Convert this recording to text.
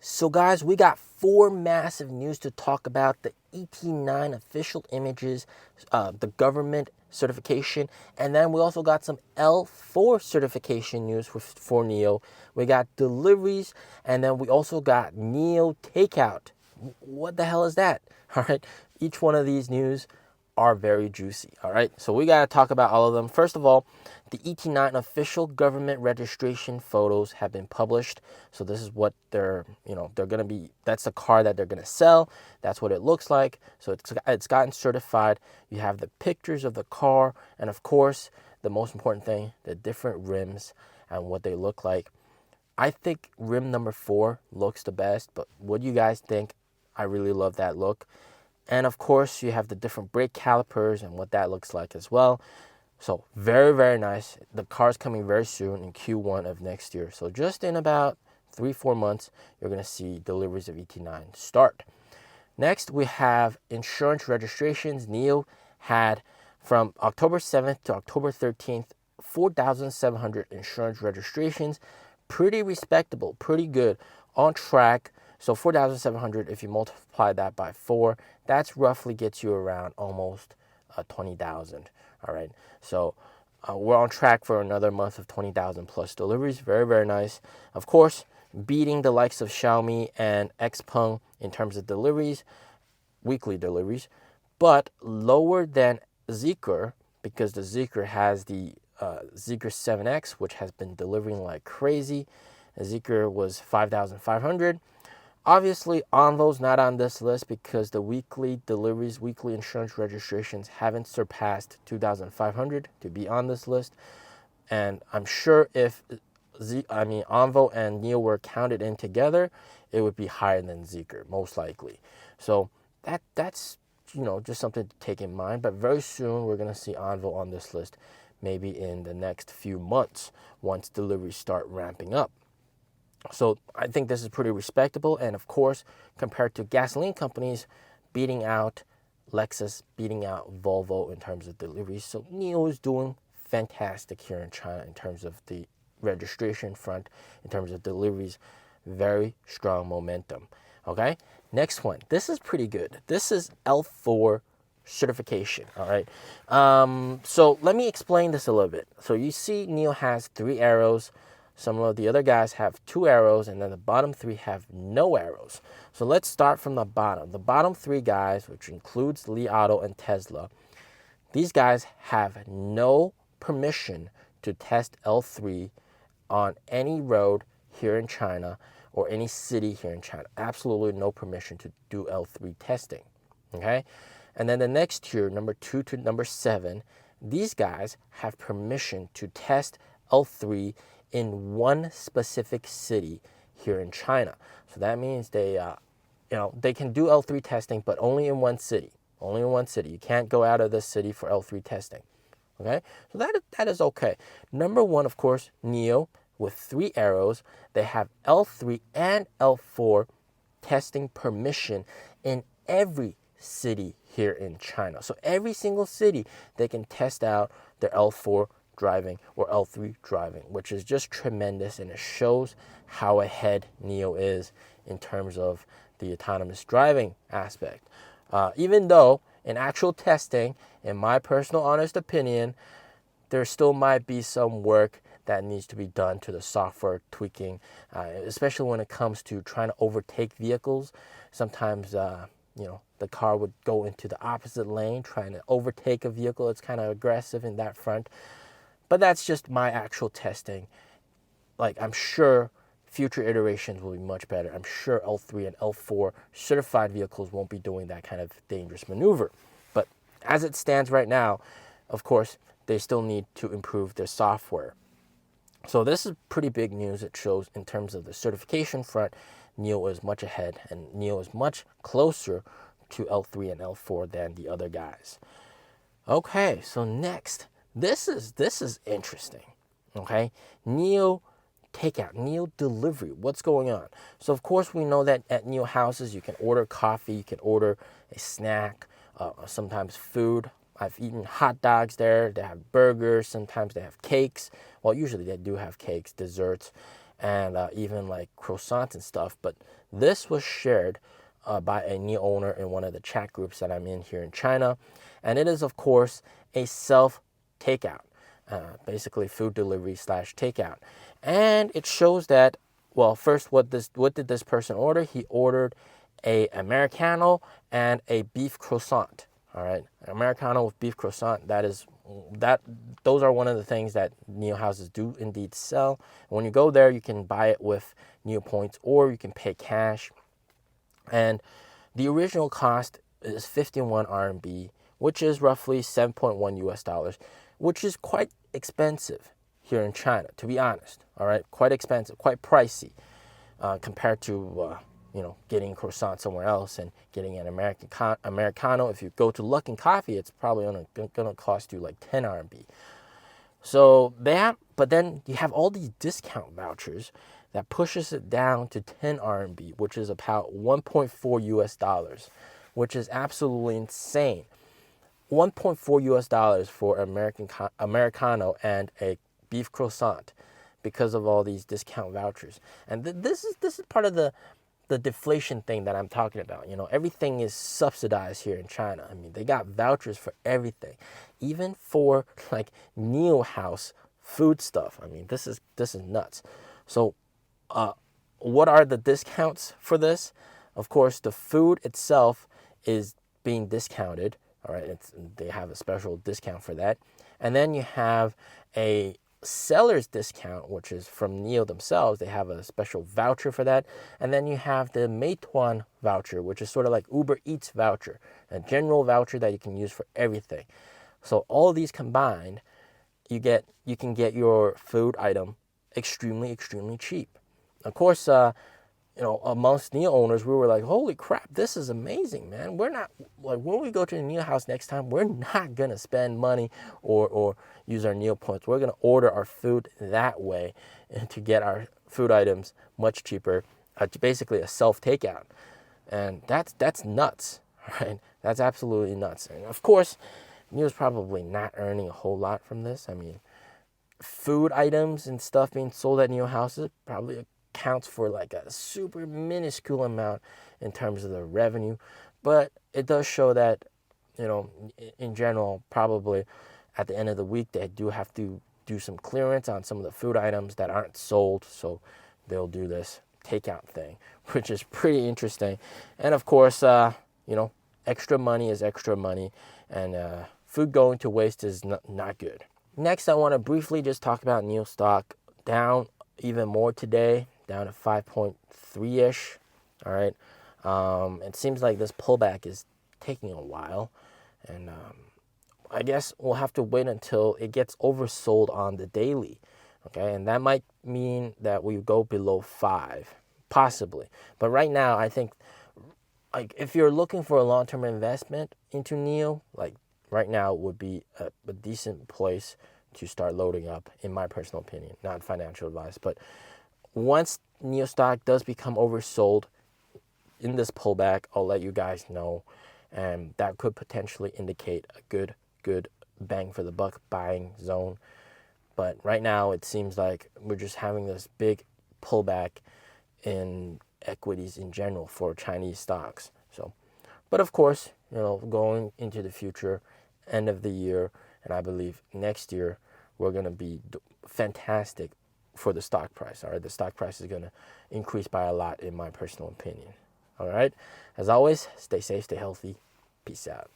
So guys, we got 4 massive news to talk about: the ET9 official images, the government certification, and then we also got some L4 certification news for NIO. We got deliveries, and then we also got NIO takeout. What the hell is that? All right, each one of these news are very juicy. All right, so we got to talk about all of them. First of all, the ET9 official government registration photos have been published. So this is what they're going to be. That's the car that they're going to sell. That's what it looks like. So it's gotten certified. You have the pictures of the car, and of course, the most important thing, the different rims and what they look like. I think rim number 4 looks the best, but what do you guys think? I really love that look. And of course, you have the different brake calipers and what that looks like as well. So very, very nice. The car's coming very soon in Q1 of next year. So just in about 3-4 months, you're going to see deliveries of ET9 start. Next, we have insurance registrations. NIO had from October 7th to October 13th, 4,700 insurance registrations. Pretty respectable, pretty good, on track. So 4,700, if you multiply that by 4, that's roughly gets you around almost 20,000. All right, so we're on track for another month of 20,000 plus deliveries. Very, very nice. Of course, beating the likes of Xiaomi and Xpeng in terms of deliveries, weekly deliveries, but lower than Zeekr, because the Zeekr has the Zeekr 7X, which has been delivering like crazy. The Zeekr was 5,500. Obviously, Envo's not on this list because the weekly deliveries, weekly insurance registrations haven't surpassed 2,500 to be on this list. And I'm sure if Envo and NIO were counted in together, it would be higher than Zeekr, most likely. So that's just something to take in mind. But very soon we're gonna see Envo on this list, maybe in the next few months once deliveries start ramping up. So I think this is pretty respectable, and of course, compared to gasoline companies, beating out Lexus, beating out Volvo in terms of deliveries. So NIO is doing fantastic here in China in terms of the registration front, in terms of deliveries. Very strong momentum. Okay, next one. This is pretty good. This is L4 certification. All right. So let me explain this a little bit. So you see NIO has 3 arrows. Some of the other guys have 2 arrows, and then the bottom 3 have no arrows. So let's start from the bottom. The bottom 3 guys, which includes Li Auto and Tesla, these guys have no permission to test L3 on any road here in China or any city here in China. Absolutely no permission to do L3 testing. Okay? And then the next tier, number 2 to number 7, these guys have permission to test L3 in one specific city here in China. So that means they can do L3 testing, but only in one city. Only in one city. You can't go out of this city for L3 testing. Okay, so that is okay. Number 1, of course, NIO with 3 arrows. They have L3 and L4 testing permission in every city here in China. So every single city, they can test out their L4 driving or L3 driving, which is just tremendous, and it shows how ahead NIO is in terms of the autonomous driving aspect. Even though in actual testing, in my personal honest opinion, there still might be some work that needs to be done to the software tweaking, especially when it comes to trying to overtake vehicles. Sometimes the car would go into the opposite lane trying to overtake a vehicle. It's kind of aggressive in that front. But that's just my actual testing. Like, I'm sure future iterations will be much better. I'm sure L3 and L4 certified vehicles won't be doing that kind of dangerous maneuver. But as it stands right now, of course, they still need to improve their software. So this is pretty big news. It shows in terms of the certification front, NIO is much ahead, and NIO is much closer to L3 and L4 than the other guys. Okay, so next. This is interesting. Okay, NIO takeout, NIO delivery. What's going on? So of course we know that at NIO houses you can order coffee, you can order a snack, sometimes food. I've eaten hot dogs there. They have burgers. Sometimes they have cakes. Well, usually they do have cakes, desserts, and even like croissants and stuff. But this was shared by a NIO owner in one of the chat groups that I'm in here in China. And it is, of course, a self takeout, basically food delivery slash takeout. And it shows that, well, first, what did this person order? He ordered a Americano and a beef croissant. All right, an Americano with beef croissant. Those are one of the things that NIO houses do indeed sell. When you go there, you can buy it with NIO points, or you can pay cash. And the original cost is 51 RMB, which is roughly 7.1 US dollars, which is quite expensive here in China, to be honest. All right, quite expensive, quite pricey compared to getting a croissant somewhere else and getting an Americano. If you go to Luckin Coffee, it's probably gonna cost you like 10 RMB. So but then you have all these discount vouchers that pushes it down to 10 RMB, which is about 1.4 US dollars, which is absolutely insane. 1.4 US dollars for Americano and a beef croissant because of all these discount vouchers. And this is part of the deflation thing that I'm talking about. Everything is subsidized here in China. I mean, they got vouchers for everything, even for like NIO house food stuff. I mean, this is nuts. So what are the discounts for this? Of course, the food itself is being discounted. All right, they have a special discount for that. And then you have a seller's discount, which is from NIO themselves. They have a special voucher for that. And then you have the Meituan voucher, which is sort of like Uber Eats voucher, a general voucher that you can use for everything. So all these combined, you can get your food item extremely, extremely cheap. Of course, amongst NIO owners, we were like, holy crap, this is amazing, man. We're not, like, when we go to the NIO house next time, we're not going to spend money or use our NIO points. We're going to order our food that way to get our food items much cheaper, basically a self-takeout. And that's nuts, right? That's absolutely nuts. And of course, NIO's probably not earning a whole lot from this. I mean, food items and stuff being sold at NIO houses probably accounts for like a super minuscule amount in terms of the revenue, but it does show that, in general, probably at the end of the week, they do have to do some clearance on some of the food items that aren't sold, so they'll do this takeout thing, which is pretty interesting. And of course, extra money is extra money, and food going to waste is not good. Next, I want to briefly just talk about NIO stock, down even more today, down to 5.3-ish. All right. It seems like this pullback is taking a while, and I guess we'll have to wait until it gets oversold on the daily. Okay, and that might mean that we go below 5, possibly. But right now, I think, like, if you're looking for a long-term investment into NIO, like, right now would be a decent place to start loading up, in my personal opinion, not financial advice. But once NIO stock does become oversold in this pullback, I'll let you guys know, and that could potentially indicate a good bang for the buck buying zone. But right now, it seems like we're just having this big pullback in equities in general for Chinese stocks. So, but of course, going into the future, end of the year, and I believe next year, we're going to be fantastic for the stock price. All right, the stock price is going to increase by a lot, in my personal opinion. All right, as always, stay safe, stay healthy. Peace out.